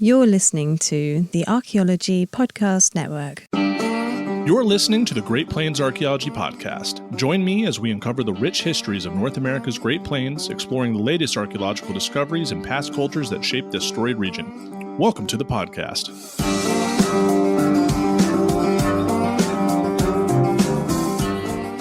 You're listening to the Archaeology Podcast Network. You're listening to the Great Plains Archaeology Podcast. Join me as we uncover the rich histories of North America's Great Plains, exploring the latest archaeological discoveries and past cultures that shape this storied region. Welcome to the podcast.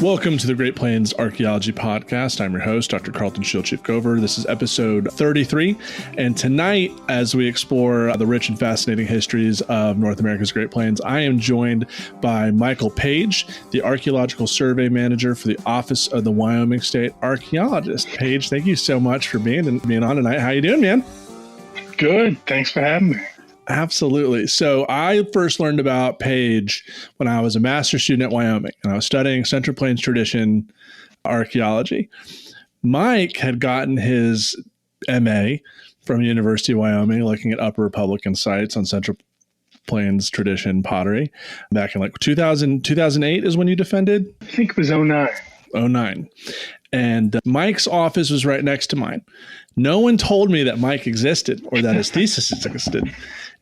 Welcome to the Great Plains Archaeology Podcast. I'm your host, Dr. Carlton Chief-Gover. This is episode 33. And tonight, as we explore the rich and fascinating histories of North America's Great Plains, I am joined by Michael Page, the Archaeological Survey Manager for the Office of the Wyoming State Archaeologist. Page, thank you so much for being on tonight. How you doing, man? Good. Thanks for having me. Absolutely. So I first learned about Page when I was a master's student at Wyoming, and I was studying Central Plains tradition archaeology. Mike had gotten his MA from the University of Wyoming, looking at Upper Republican sites on Central Plains tradition pottery back in like 2008 is when you defended? I think it was 09. 09. And Mike's office was right next to mine. No one told me that Mike existed or that his thesis existed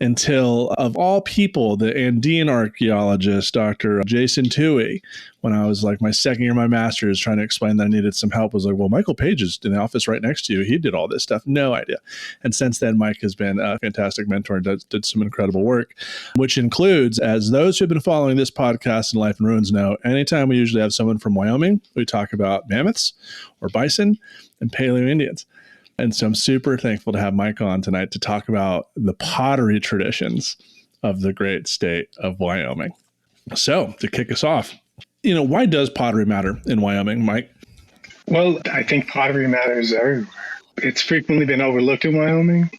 until, of all people, the Andean archaeologist, Dr. Jason Toohey, when I was like my second year of my master's, trying to explain that I needed some help, was like, well, Michael Page is in the office right next to you. He did all this stuff. No idea. And since then, Mike has been a fantastic mentor and did some incredible work, which includes, as those who have been following this podcast in Life and Ruins know, anytime we usually have someone from Wyoming, we talk about mammoths or bison and Paleoindians. And so I'm super thankful to have Mike on tonight to talk about the pottery traditions of the great state of Wyoming. So to kick us off, why does pottery matter in Wyoming, Mike? Well, I think pottery matters everywhere. It's frequently been overlooked in Wyoming,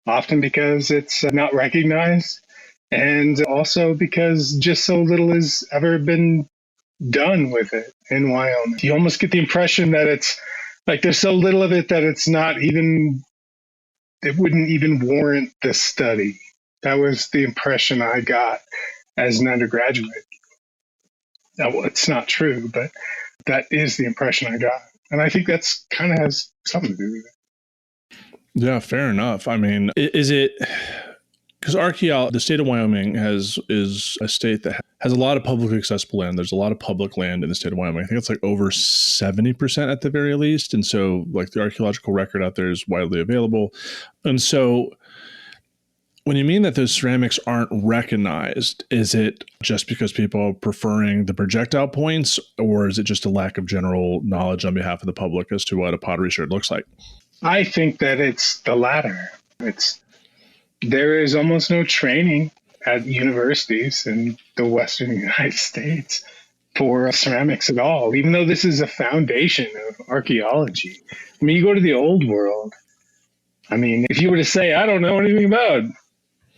often because it's not recognized, and also because just so little has ever been done with it in Wyoming. You almost get the impression that it's like there's so little of it that it wouldn't even warrant the study. That was the impression I got as an undergraduate. Now, it's not true, but that is the impression I got. And I think that's kind of has something to do with it. Yeah, fair enough. I mean, is it... Because the state of Wyoming is a state that has a lot of publicly accessible land. There's a lot of public land in the state of Wyoming. I think it's like over 70% at the very least. And so like the archaeological record out there is widely available. And so when you mean that those ceramics aren't recognized, is it just because people are preferring the projectile points, or is it just a lack of general knowledge on behalf of the public as to what a pottery sherd looks like? I think that it's the latter. There is almost no training at universities in the Western United States for ceramics at all, even though this is a foundation of archaeology. I mean, you go to the old world. I mean, if you were to say, I don't know anything about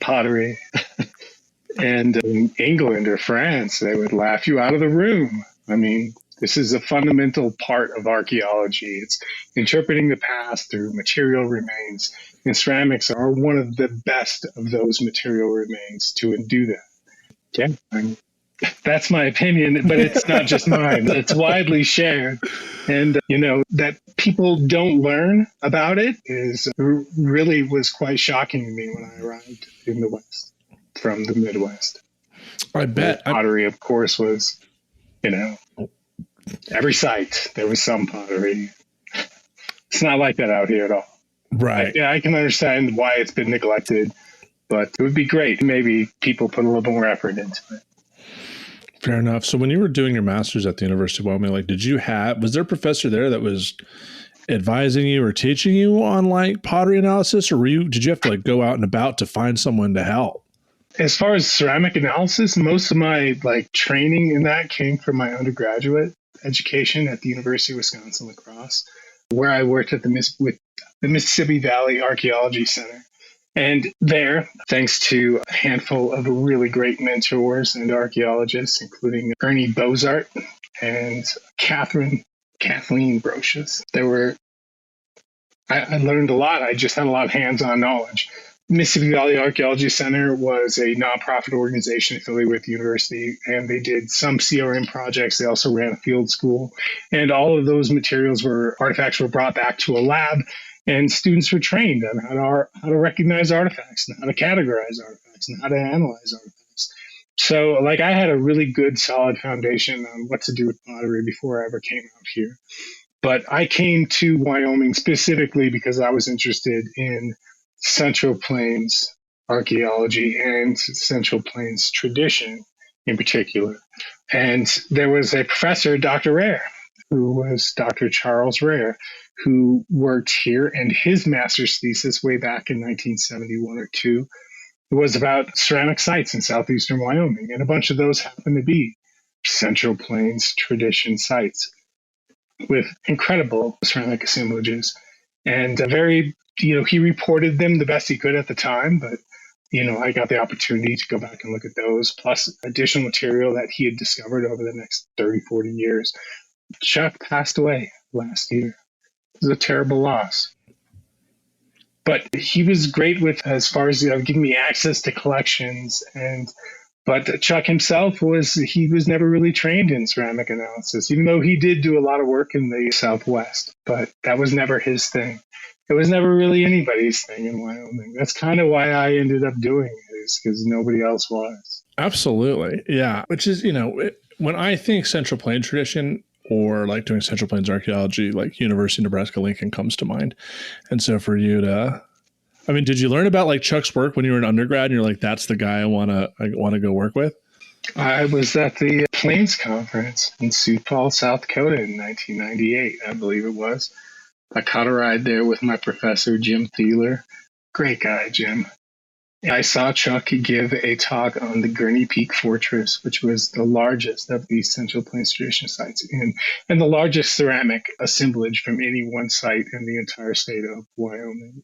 pottery, and in England or France, they would laugh you out of the room. I mean, this is a fundamental part of archaeology. It's interpreting the past through material remains. And ceramics are one of the best of those material remains to do that. Yeah, that's my opinion, but it's not just mine. It's widely shared. And, that people don't learn about it really was quite shocking to me when I arrived in the West, from the Midwest. I bet. Pottery, of course, was, every site, there was some pottery. It's not like that out here at all. Right. Yeah, I can understand why it's been neglected, but it would be great. Maybe people put a little more effort into it. Fair enough. So when you were doing your master's at the University of Wyoming, was there a professor there that was advising you or teaching you on like pottery analysis, or did you have to go out and about to find someone to help? As far as ceramic analysis, most of my training in that came from my undergraduate education at the University of Wisconsin-La Crosse, where I worked at the Mississippi Valley Archaeology Center. And there, thanks to a handful of really great mentors and archaeologists, including Ernie Bozart and Kathleen Brocious, I learned a lot. I just had a lot of hands-on knowledge. Mississippi Valley Archaeology Center was a nonprofit organization affiliated with the university, and they did some CRM projects. They also ran a field school, and all of those artifacts were brought back to a lab, And students were trained on how to recognize artifacts and how to categorize artifacts and how to analyze artifacts. So, like, I had a really good, solid foundation on what to do with pottery before I ever came out here. But I came to Wyoming specifically because I was interested in Central Plains archaeology and Central Plains tradition in particular. And there was a professor, Dr. Rare, who was Dr. Charles Rare, who worked here, and his master's thesis way back in 1971 or two was about ceramic sites in southeastern Wyoming, and a bunch of those happen to be Central Plains tradition sites with incredible ceramic assemblages. And he reported them the best he could at the time, but I got the opportunity to go back and look at those, plus additional material that he had discovered over the next 30, 40 years. Chuck passed away last year. It was a terrible loss. But he was great with, as far as giving me access to collections. But Chuck himself was never really trained in ceramic analysis, even though he did do a lot of work in the Southwest. But that was never his thing. It was never really anybody's thing in Wyoming. That's kind of why I ended up doing it, is because nobody else was. Absolutely. Yeah. Which is, when I think Central Plains tradition, or like doing Central Plains archaeology, like University of Nebraska-Lincoln comes to mind. And so for you did you learn about like Chuck's work when you were an undergrad and you're like, that's the guy I want to go work with? I was at the Plains Conference in Sioux Falls, South Dakota in 1998, I believe it was. I caught a ride there with my professor, Jim Thieler. Great guy, Jim. I saw Chuck give a talk on the Gurney Peak Fortress, which was the largest of these Central Plains tradition sites and the largest ceramic assemblage from any one site in the entire state of Wyoming.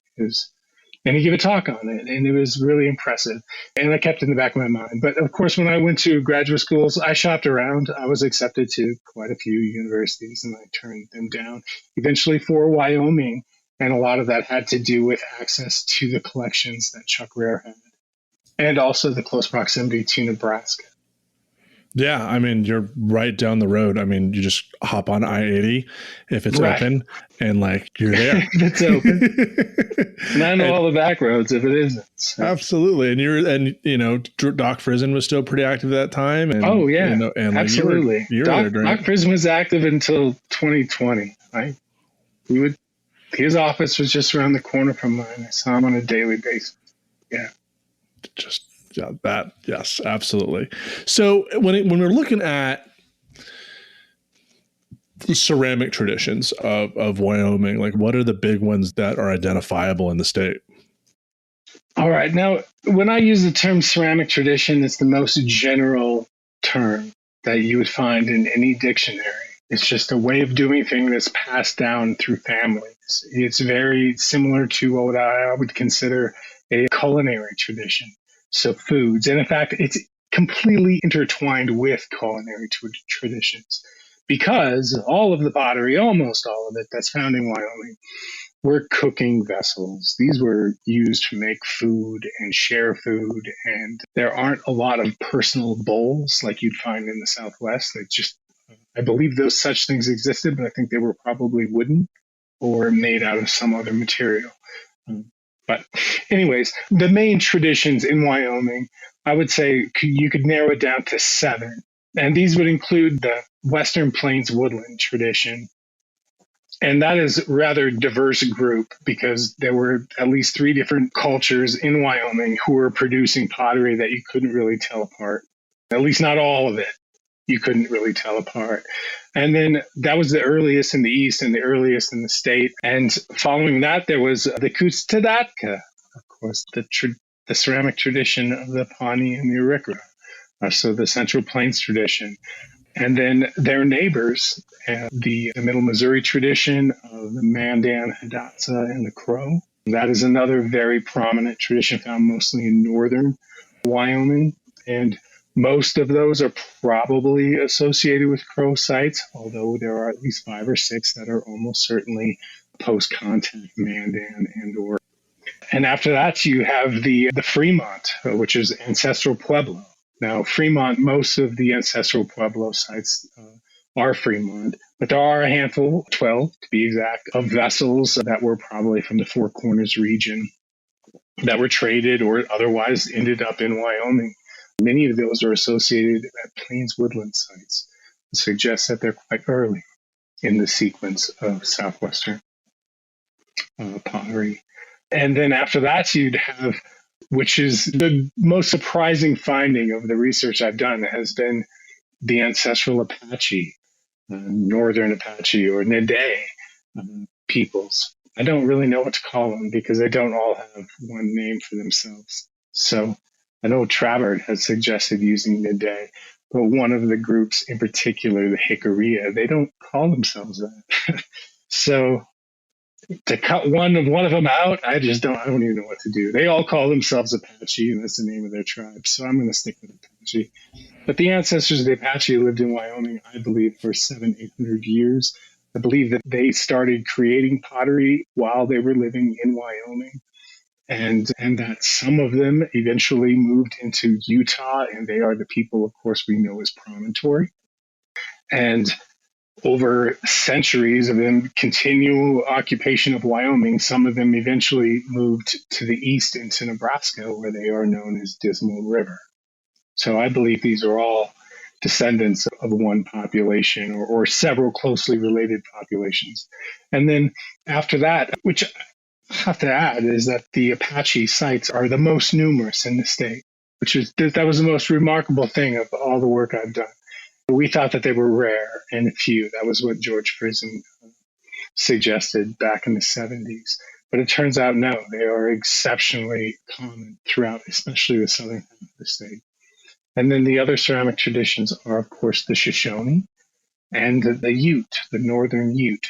And he gave a talk on it, and it was really impressive. And I kept it in the back of my mind. But of course, when I went to graduate schools, I shopped around. I was accepted to quite a few universities, and I turned them down eventually for Wyoming. And a lot of that had to do with access to the collections that Chuck Rare had, and also the close proximity to Nebraska. Yeah, I mean, you're right down the road. I mean, you just hop on I-80 if it's open, and like you're there. If it's open. And I know all the back roads if it isn't. So. Absolutely. And Doc Frizen was still pretty active at that time. And, oh, yeah. And absolutely. Doc Frizen was active until 2020. His office was just around the corner from mine. I saw him on a daily basis. Yeah. Yes, absolutely. So when we're looking at the ceramic traditions of Wyoming, like what are the big ones that are identifiable in the state? All right. Now, when I use the term ceramic tradition, it's the most general term that you would find in any dictionary. It's just a way of doing things that's passed down through families. It's very similar to what I would consider a culinary tradition. So foods. And in fact, it's completely intertwined with culinary traditions, because all of the pottery, almost all of it that's found in Wyoming, were cooking vessels. These were used to make food and share food. And there aren't a lot of personal bowls like you'd find in the Southwest. I believe those such things existed, but I think they were probably wooden or made out of some other material. But anyways, the main traditions in Wyoming, I would say you could narrow it down to 7. And these would include the Western Plains woodland tradition. And that is a rather diverse group, because there were at least 3 different cultures in Wyoming who were producing pottery that you couldn't really tell apart. At least not all of it. You couldn't really tell apart. And then that was the earliest in the East and the earliest in the state. And following that, there was the Kustadatka, of course, the ceramic tradition of the Pawnee and the Arikara, so the Central Plains tradition. And then their neighbors, the Middle Missouri tradition of the Mandan, Hidatsa, and the Crow. That is another very prominent tradition found mostly in northern Wyoming. And most of those are probably associated with Crow sites, although there are at least 5 or 6 that are almost certainly post-contact Mandan and/or. And after that, you have the Fremont, which is Ancestral Pueblo. Now, Fremont, most of the Ancestral Pueblo sites, our Fremont. But there are a handful, 12 to be exact, of vessels that were probably from the Four Corners region that were traded or otherwise ended up in Wyoming. Many of those are associated at plains woodland sites. It suggests that they're quite early in the sequence of southwestern pottery. And then after that, you'd have, which is the most surprising finding of the research I've done, has been the ancestral Apache, Northern Apache or Nede peoples. I don't really know what to call them because they don't all have one name for themselves. So I know Travert has suggested using Nede, but one of the groups in particular, the Hickorea, they don't call themselves that. So to cut one of them out, I don't even know what to do. They all call themselves Apache, and that's the name of their tribe. So I'm going to stick with Apache. But the ancestors of the Apache lived in Wyoming, I believe, for 700-800 years. I believe that they started creating pottery while they were living in Wyoming, and that some of them eventually moved into Utah, and they are the people, of course, we know as Promontory. And over centuries of them continual occupation of Wyoming, some of them eventually moved to the east into Nebraska, where they are known as Dismal River. So I believe these are all descendants of one population or several closely related populations. And then after that, which I have to add, is that the Apache sites are the most numerous in the state, that was the most remarkable thing of all the work I've done. We thought that they were rare and few. That was what George Friesen suggested back in the 70s. But it turns out, no, they are exceptionally common throughout, especially the southern half of the state. And then the other ceramic traditions are, of course, the Shoshone and the Ute, the northern Ute.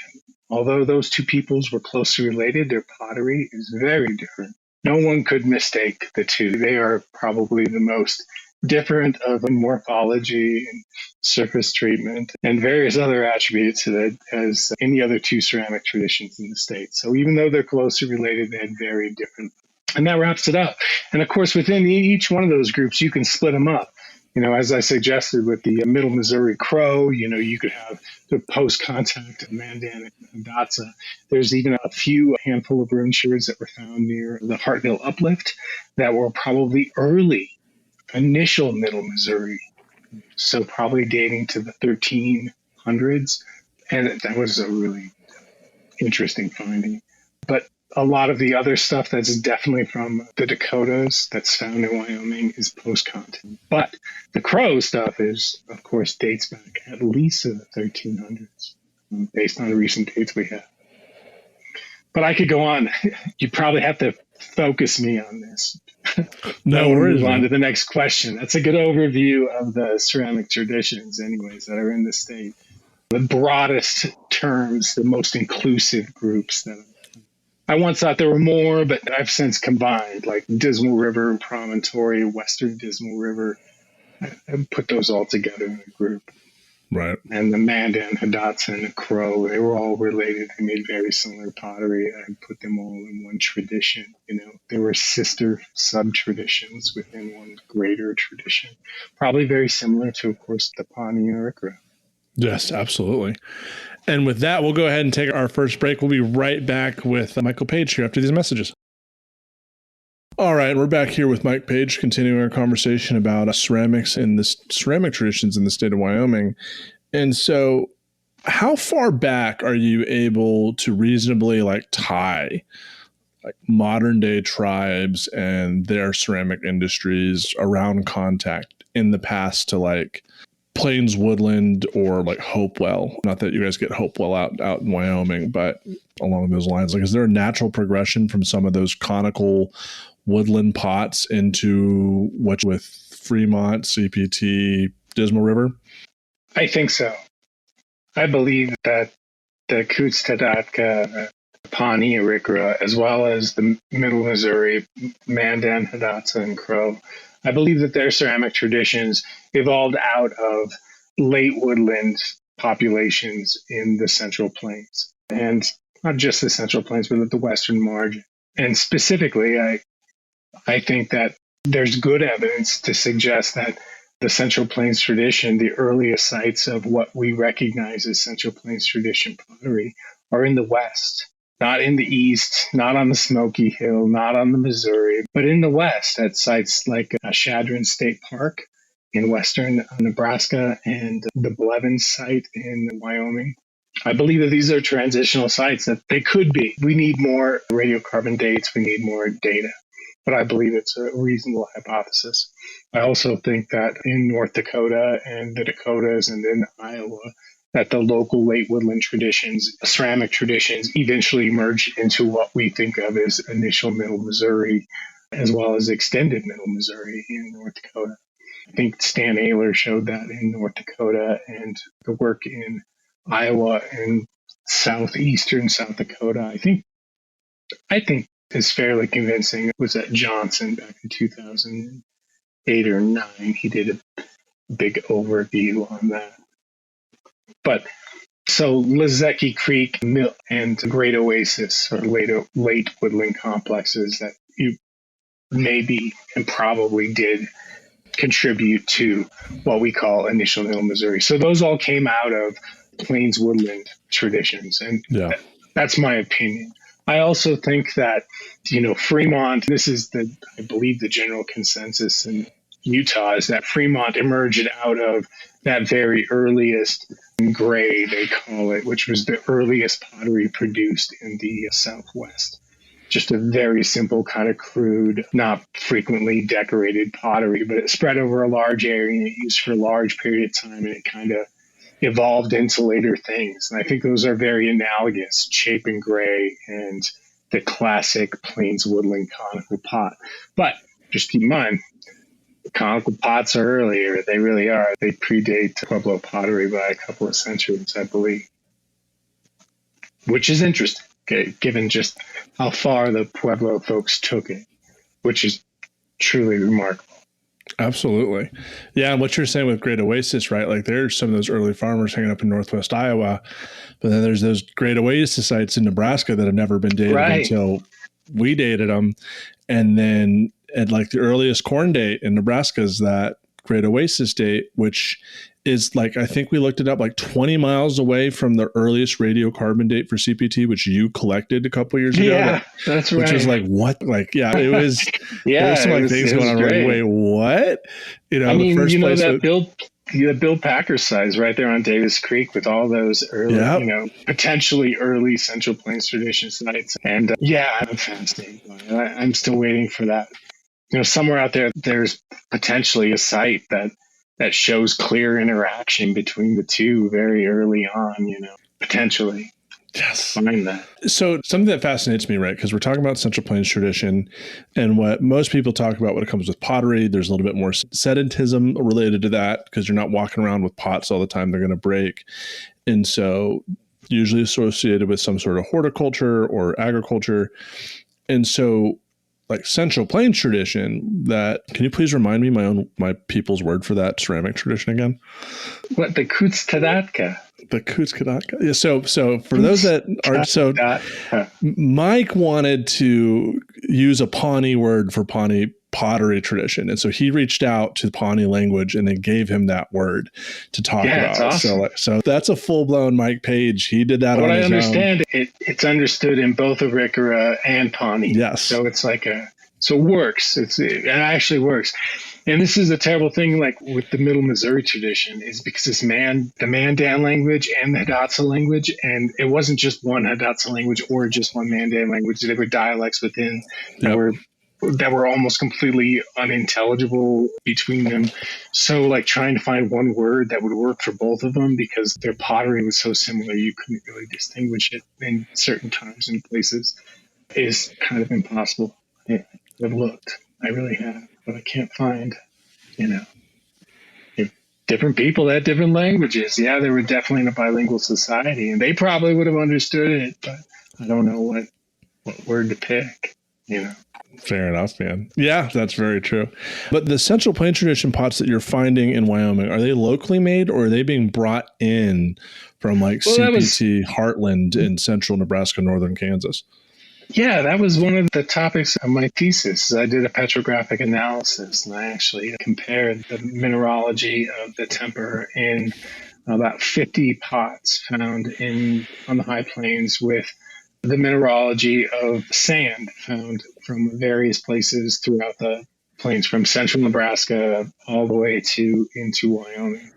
Although those two peoples were closely related, their pottery is very different. No one could mistake the two. They are probably the most different of morphology and surface treatment and various other attributes as any other two ceramic traditions in the state. So even though they're closely related, they had very different. And that wraps it up. And of course, within each one of those groups, you can split them up. As I suggested with the Middle Missouri Crow, you could have the post-contact Mandan and Hidatsa. There's even a handful of rune sherds that were found near the Hartnell Uplift that were probably early, initial Middle Missouri. So probably dating to the 1300s. And that was a really interesting finding. But a lot of the other stuff that's definitely from the Dakotas that's found in Wyoming is post-contact. But the Crow stuff of course, dates back at least to the 1300s, based on the recent dates we have. But I could go on. You probably have to focus me on this. No worries. Move on to the next question. That's a good overview of the ceramic traditions, anyways, that are in the state. The broadest terms, the most inclusive groups that I once thought there were more, but I've since combined, like Dismal River and Promontory, Western Dismal River. I put those all together in a group. Right. And the Mandan, Hidatsa, and the Crow, they were all related. They made very similar pottery. I put them all in one tradition. There were sister sub-traditions within one greater tradition. Probably very similar to, of course, the Pawnee and Arikara. Yes, absolutely. And with that, we'll go ahead and take our first break. We'll be right back with Michael Page here after these messages. All right, we're back here with Mike Page, continuing our conversation about ceramics and the ceramic traditions in the state of Wyoming. And so how far back are you able to reasonably tie modern day tribes and their ceramic industries around contact in the past to Plains Woodland or Hopewell? Not that you guys get Hopewell out in Wyoming, but along those lines, is there a natural progression from some of those conical woodland pots into what with Fremont, CPT, Dismal River? I think so. I believe that the Kutch-Tadatka, Pawnee, Arikara, as well as the Middle Missouri, Mandan, Hidatsa, and Crow, I believe that their ceramic traditions evolved out of late woodland populations in the Central Plains. And not just the Central Plains, but at the western margin. And specifically, I think that there's good evidence to suggest that the Central Plains tradition, the earliest sites of what we recognize as Central Plains tradition pottery are in the West, not in the East, not on the Smoky Hill, not on the Missouri, but in the West at sites like Chadron State Park in western Nebraska and the Blevins site in Wyoming. I believe that these are transitional sites, that they could be. We need more radiocarbon dates. We need more data. But I believe it's a reasonable hypothesis. I also think that in North Dakota and the Dakotas and in Iowa, that the local late woodland traditions, ceramic traditions, eventually merged into what we think of as initial Middle Missouri, as well as extended Middle Missouri in North Dakota. I think Stan Ayler showed that in North Dakota, and the work in Iowa and southeastern South Dakota, I think is fairly convincing. It was at Johnson back in 2008 or 9. He did a big overview on that. But so Lizecki Creek and Great Oasis are late woodland complexes that you maybe and probably did contribute to what we call initial Middle Missouri. So those all came out of Plains woodland traditions, and that's my opinion. I also think that, Fremont, this is I believe the general consensus in Utah is that Fremont emerged out of that very earliest gray, they call it, which was the earliest pottery produced in the Southwest. Just a very simple kind of crude, not frequently decorated pottery, but it spread over a large area and it used for a large period of time, and it kind of evolved into later things. And I think those are very analogous, Chapin gray and the classic Plains woodland conical pot. But just keep in mind, conical pots are earlier. They really are. They predate Pueblo pottery by a couple of centuries, I believe, which is interesting. Okay, given just how far the Pueblo folks took it, which is truly remarkable. Absolutely. Yeah, and what you're saying with Great Oasis, right? Like there's some of those early farmers hanging up in Northwest Iowa, but then there's those Great Oasis sites in Nebraska that have never been dated until we dated them. And then at like the earliest corn date in Nebraska is that Great Oasis date, which is like, I think we looked it up, like 20 miles away from the earliest radiocarbon date for CPT, which you collected a couple years ago. Yeah, that's right. Which was like, what? Like, yeah, it was, there was some like things going on. Like, wait, what? I mean, the first place that Bill Packer size right there on Davis Creek with all those early, potentially early Central Plains tradition sites. And I'm fascinated by it. I'm still waiting for that. Somewhere out there, there's potentially a site that shows clear interaction between the two very early on, potentially. Yes. Find that. So something that fascinates me, right? Because we're talking about Central Plains tradition and what most people talk about when it comes with pottery, there's a little bit more sedentism related to that because you're not walking around with pots all the time. They're going to break. And so usually associated with some sort of horticulture or agriculture. And so like Central Plains tradition, that, can you please remind me my people's word for that ceramic tradition again? What, the Kutskadatka? The Kutskadatka. Yeah. So for those that are, Mike wanted to use a Pawnee word for Pawnee pottery tradition. And so he reached out to the Pawnee language and they gave him that word to talk about. Awesome. So that's a full-blown Mike Page. He did that on his own. What I understand, it's understood in both Arikara and Pawnee. Yes. So it's like so it works. It actually works. And this is a terrible thing, like with the Middle Missouri tradition, is because the Mandan language and the Hidatsa language, and it wasn't just one Hidatsa language or just one Mandan language. There were dialects within that were almost completely unintelligible between them. So like trying to find one word that would work for both of them, because their pottery was so similar, you couldn't really distinguish it in certain times and places, is kind of impossible. I've looked. I really have, but I can't find, different people had different languages. Yeah, they were definitely in a bilingual society, and they probably would have understood it, but I don't know what word to pick, Fair enough, man. Yeah, that's very true. But the Central Plains tradition pots that you're finding in Wyoming, are they locally made or are they being brought in from CPT Heartland in central Nebraska, northern Kansas? Yeah, that was one of the topics of my thesis. I did a petrographic analysis, and I actually compared the mineralogy of the temper in about 50 pots found on the high plains with the mineralogy of sand found from various places throughout the plains, from central Nebraska all the way to into Wyoming.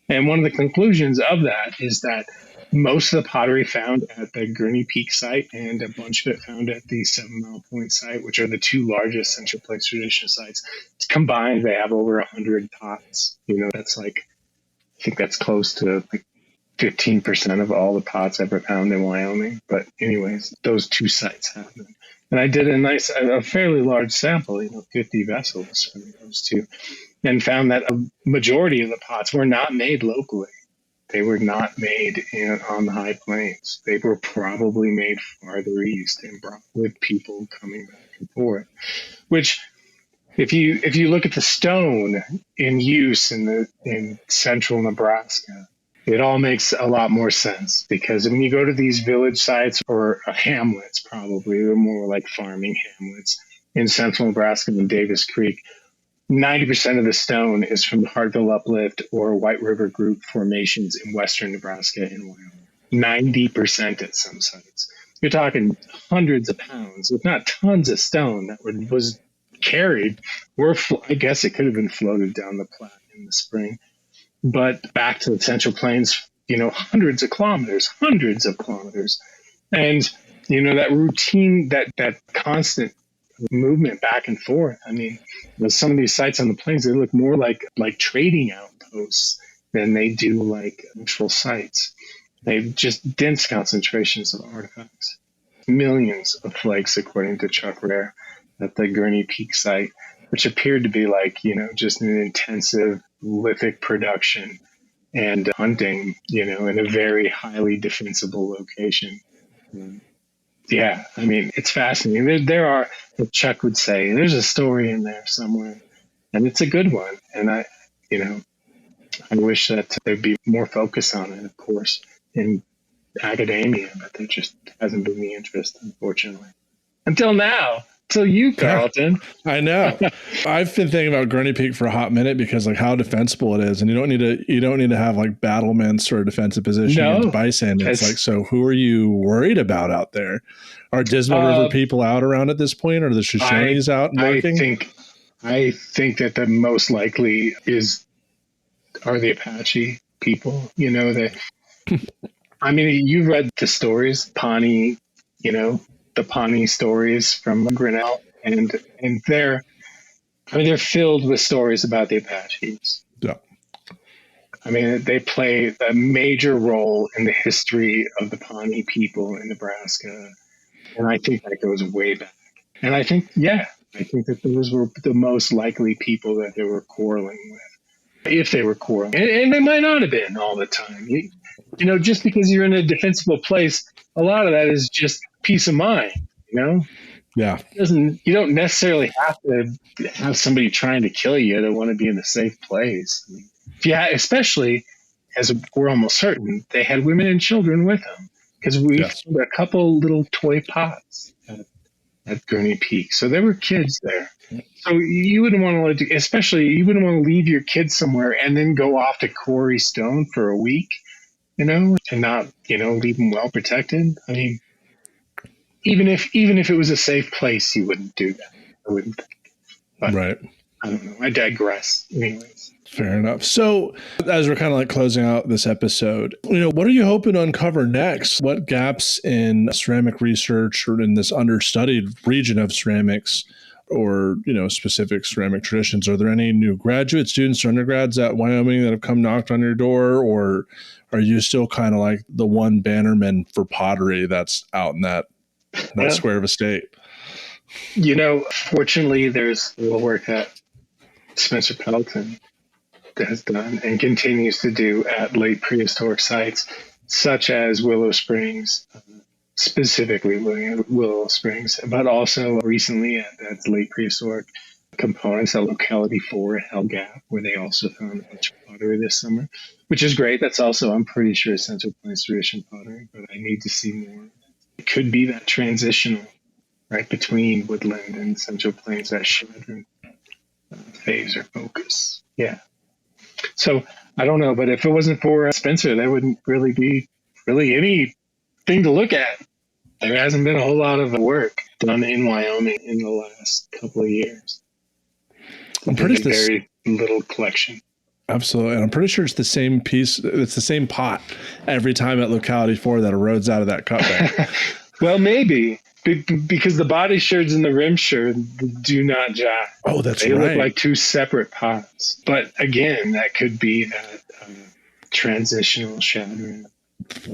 And one of the conclusions of that is that most of the pottery found at the Gurney Peak site and a bunch of it found at the 7 Mile Point site, which are the two largest Central Plains tradition sites, combined, they have over 100 pots. That's like, I think that's close to like 15% of all the pots ever found in Wyoming. But anyways, those two sites have them. And I did a fairly large sample, 50 vessels from those two, and found that a majority of the pots were not made locally. They were not made on the high plains. They were probably made farther east and brought with people coming back and forth. Which, if you look at the stone in use in central Nebraska, it all makes a lot more sense, because when you go to these village sites or hamlets, probably they're more like farming hamlets in central Nebraska than Davis Creek, 90% of the stone is from the Hartville Uplift or White River Group formations in western Nebraska and Wyoming. 90% at some sites. You're talking hundreds of pounds, if not tons of stone that was carried, or I guess it could have been floated down the Platte in the spring. But back to the Central Plains, hundreds of kilometers. And, that routine, that constant movement back and forth. I mean, some of these sites on the plains, they look more like trading outposts than they do like actual sites. They've just dense concentrations of artifacts. Millions of flakes, according to Chuck Rare, at the Gurney Peak site, which appeared to be like, just an intensive lithic production and hunting, in a very highly defensible location. Yeah, I mean, it's fascinating. There are, what Chuck would say, there's a story in there somewhere, and it's a good one. And I wish that there'd be more focus on it, of course, in academia, but there just hasn't been the interest, unfortunately. Until now. Till you, Carlton. Yeah, I know. I've been thinking about Gurney Peak for a hot minute, because like how defensible it is, and you don't need to have like battlements or a defensive position against bison. It's like, so who are you worried about out there? Are Dismal River people out around at this point? Or are the Shoshones out working? I think that the most likely are the Apache people. I mean, you've read the stories, Pawnee, the Pawnee stories from Grinnell, and they're filled with stories about the Apaches. Yeah. I mean, they play a major role in the history of the Pawnee people in Nebraska, and I think that goes way back. And I think that those were the most likely people that they were quarreling with, if they were quarreling, and they might not have been all the time. Just because you're in a defensible place, a lot of that is just peace of mind, Yeah. You don't necessarily have to have somebody trying to kill you to want to be in a safe place. Especially, as we're almost certain, they had women and children with them, because we found a couple little toy pots at Gurney Peak. So there were kids there. So you wouldn't want to leave your kids somewhere and then go off to quarry stone for a week, and not, leave them well protected. I mean, even if it was a safe place, you wouldn't do that. I wouldn't think. But right. I don't know. I digress. Anyways. Fair enough. So as we're kind of like closing out this episode, what are you hoping to uncover next? What gaps in ceramic research or in this understudied region of ceramics, or, specific ceramic traditions? Are there any new graduate students or undergrads at Wyoming that have come knocked on your door, or are you still kind of like the one bannerman for pottery that's out in that square of a state? Fortunately, there's a little work that Spencer Pelton has done and continues to do at late prehistoric sites, such as Willow Springs, specifically Willow Springs, but also recently at late prehistoric components at Locality 4 at Hell Gap, where they also found a bunch of pottery this summer, which is great. That's also, I'm pretty sure, Central Plains tradition pottery, but I need to see more. It could be that transitional right between woodland and Central Plains, that Shadron phase or focus. Yeah. So I don't know, but if it wasn't for Spencer, there wouldn't really be anything to look at. There hasn't been a whole lot of work done in Wyoming in the last couple of years. I'm pretty sure very little collection. Absolutely. And I'm pretty sure it's the same piece. It's the same pot every time at locality 4 that erodes out of that cutbank. Well, maybe because the body sherds and the rim sherd do not jive. Oh, that's they right. They look like two separate pots. But again, that could be that transitional Shadron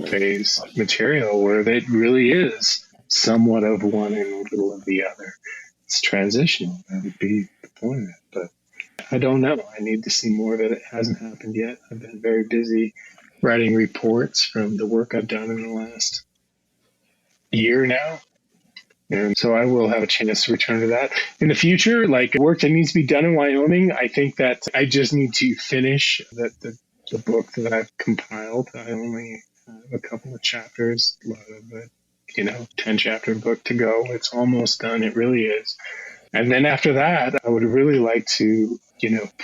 phase material where it really is somewhat of one and a little of the other. It's transitional. That would be the point of it. But I don't know. I need to see more of it. It hasn't happened yet. I've been very busy writing reports from the work I've done in the last year now. And so I will have a chance to return to that in the future. Like work that needs to be done in Wyoming, I think that I just need to finish the book that I've compiled. I only have a couple of chapters, a lot of it, 10-chapter book to go. It's almost done. It really is. And then after that, I would really like to,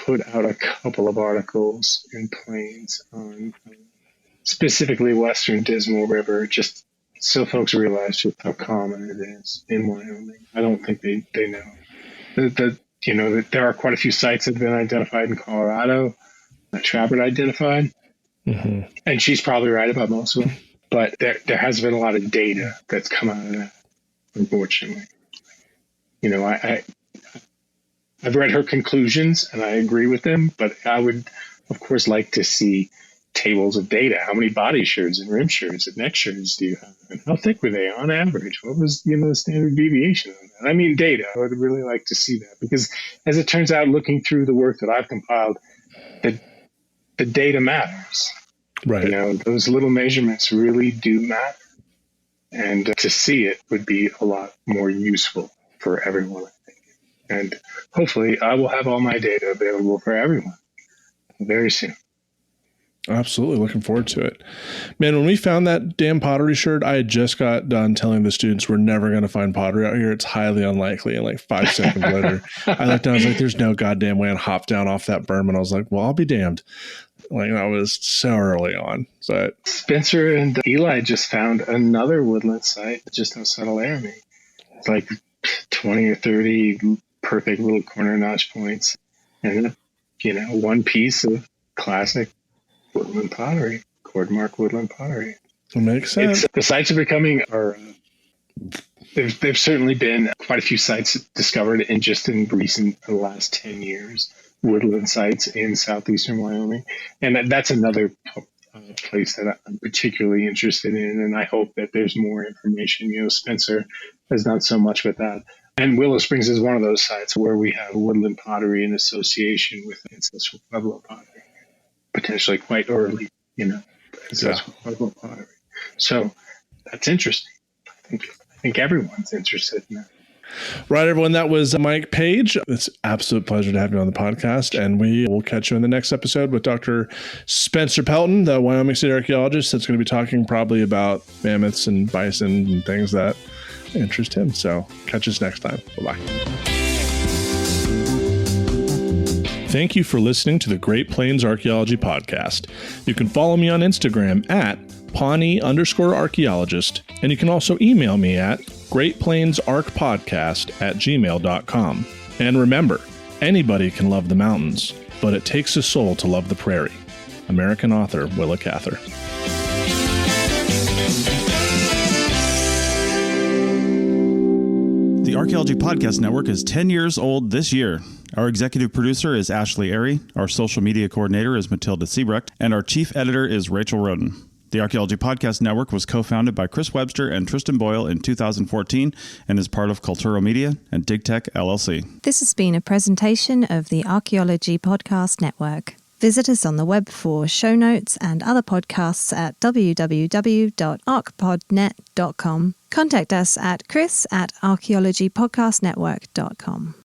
put out a couple of articles in Plains on specifically Western Dismal River, just so folks realize just how common it is in Wyoming. I don't think they know that there are quite a few sites that have been identified in Colorado that Trappert identified. Mm-hmm. And she's probably right about most of them. But there has been a lot of data that's come out of that, unfortunately. I've read her conclusions and I agree with them, but I would, of course, like to see tables of data. How many body sherds and rim sherds and neck sherds do you have? And how thick were they on average? What was, the standard deviation on that? I mean, data. I would really like to see that because as it turns out, looking through the work that I've compiled, the data matters. Right. Those little measurements really do matter. And to see it would be a lot more useful for everyone, I think. And hopefully I will have all my data available for everyone very soon. Absolutely. Looking forward to it. Man, when we found that damn pottery sherd, I had just got done telling the students we're never going to find pottery out here. It's highly unlikely. And like 5 seconds later, I looked down, I was like, there's no goddamn way, and hopped down off that berm. And I was like, well, I'll be damned. Like, that was so early on. But Spencer and Eli just found another woodland site just outside of Laramie. It's like 20 or 30 perfect little corner notch points. And, one piece of classic woodland pottery, Cordmark woodland pottery. It makes sense. The sites are becoming, there's certainly been quite a few sites discovered in the last 10 years. Woodland sites in southeastern Wyoming. And that's another place that I'm particularly interested in. And I hope that there's more information. Spencer has done so much with that. And Willow Springs is one of those sites where we have woodland pottery in association with ancestral Pueblo pottery, potentially quite early, ancestral Pueblo pottery. So that's interesting. I think everyone's interested in that. Right, everyone. That was Mike Page. It's an absolute pleasure to have you on the podcast. And we will catch you in the next episode with Dr. Spencer Pelton, the Wyoming State Archaeologist, that's going to be talking probably about mammoths and bison and things that interest him. So catch us next time. Bye-bye. Thank you for listening to the Great Plains Archaeology Podcast. You can follow me on Instagram at Pawnee_archaeologist, and you can also email me at greatplainsarchpodcast@gmail.com. And remember, anybody can love the mountains, but it takes a soul to love the prairie. American author Willa Cather. The Archaeology Podcast Network is 10 years old this year. Our executive producer is Ashley Airy, our social media coordinator is Matilda Siebrecht, and our chief editor is Rachel Roden. The Archaeology Podcast Network was co-founded by Chris Webster and Tristan Boyle in 2014 and is part of Culturo Media and DigTech LLC. This has been a presentation of the Archaeology Podcast Network. Visit us on the web for show notes and other podcasts at www.archpodnet.com. Contact us at chris@archaeologypodcastnetwork.com.